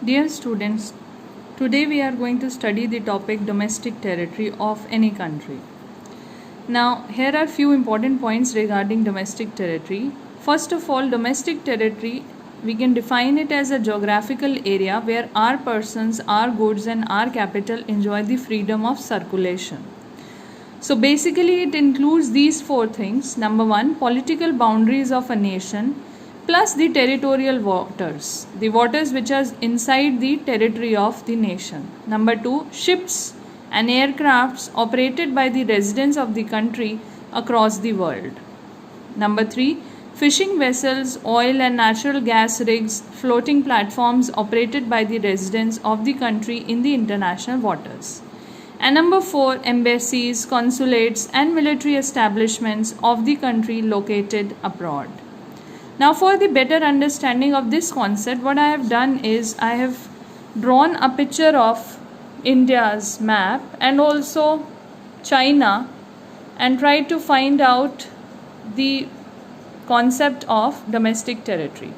Dear students, today we are going to study the topic domestic territory of any country. Now, here are few important points regarding domestic territory. First of all, domestic territory, we can define it as a geographical area where our persons, our goods and our capital enjoy the freedom of circulation. So basically it includes these four things. Number one, political boundaries of a nation plus the territorial waters, the waters which are inside the territory of the nation. Number two, ships and aircrafts operated by the residents of the country across the world. Number three, fishing vessels, oil and natural gas rigs, floating platforms operated by the residents of the country in the international waters. And number four, embassies, consulates and military establishments of the country located abroad. Now for the better understanding of this concept, what I have done is I have drawn a picture of India's map and also China and tried to find out the concept of domestic territory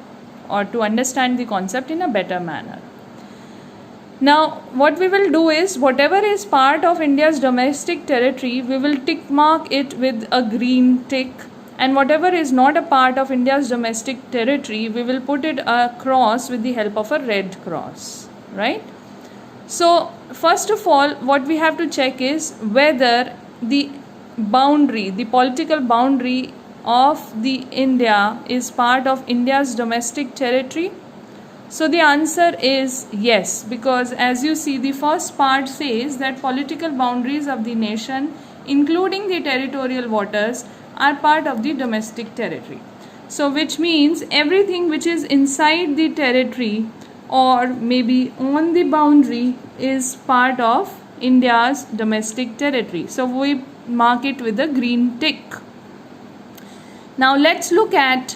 or to understand the concept in a better manner. Now what we will do is whatever is part of India's domestic territory, we will tick mark it with a green tick, and whatever is not a part of India's domestic territory, we will put it across with the help of a red cross, right? So first of all, what we have to check is whether the boundary, the political boundary of the India is part of India's domestic territory. So the answer is yes, because as you see, the first part says that political boundaries of the nation, including the territorial waters, are part of the domestic territory. So which means everything which is inside the territory or maybe on the boundary is part of India's domestic territory. So we mark it with a green tick. Now let's look at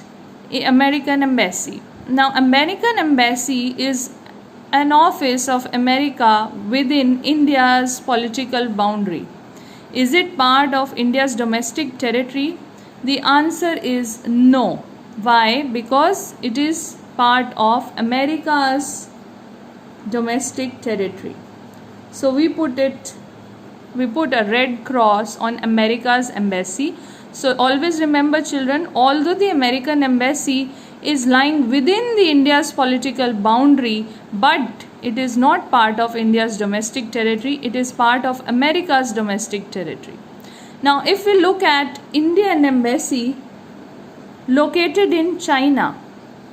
American Embassy. Now American Embassy is an office of America within India's political boundary. Is it part of India's domestic territory? The answer is no. Why? Because it is part of America's domestic territory. So we put a red cross on America's embassy. So always remember children, although the American Embassy is lying within the India's political boundary, but it is not part of India's domestic territory. It is part of America's domestic territory. Now if we look at Indian Embassy located in China,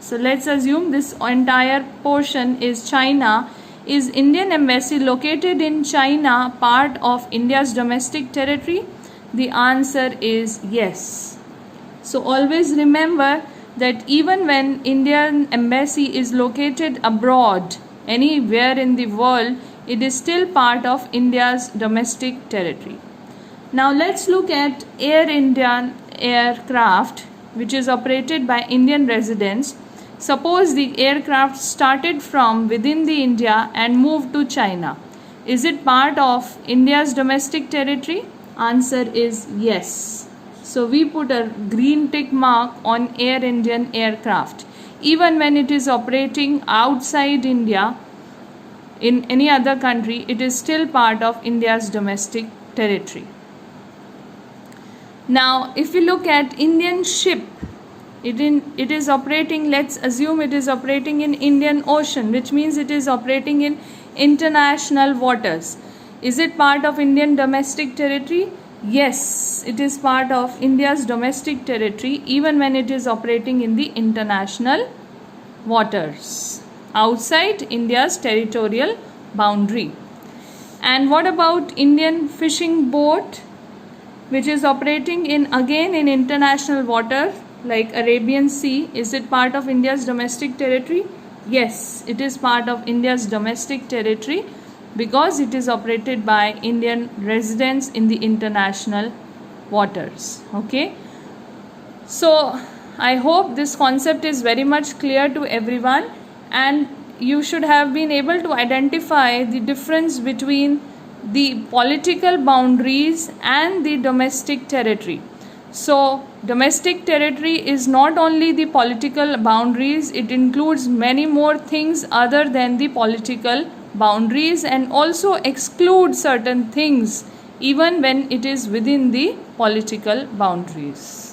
so let's assume this entire portion is China. Is Indian Embassy located in China part of India's domestic territory? The answer is yes. So always remember that even when Indian Embassy is located abroad, anywhere in the world, it is still part of India's domestic territory. Now let's look at Air India aircraft which is operated by Indian residents. Suppose the aircraft started from within the India and moved to China. Is it part of India's domestic territory? Answer is yes. So we put a green tick mark on Air Indian aircraft. Even when it is operating outside India, in any other country, it is still part of India's domestic territory. Now, if we look at Indian ship, it is operating, let's assume it is operating in Indian Ocean, which means it is operating in international waters. Is it part of Indian domestic territory? Yes, it is part of India's domestic territory even when it is operating in the international waters outside India's territorial boundary. And what about Indian fishing boat which is operating in international water like Arabian Sea? Is it part of India's domestic territory? Yes, it is part of India's domestic territory because it is operated by Indian residents in the international waters. Okay, so I hope this concept is very much clear to everyone, and you should have been able to identify the difference between the political boundaries and the domestic territory. So, domestic territory is not only the political boundaries, it includes many more things other than the political boundaries, and also excludes certain things even when it is within the political boundaries.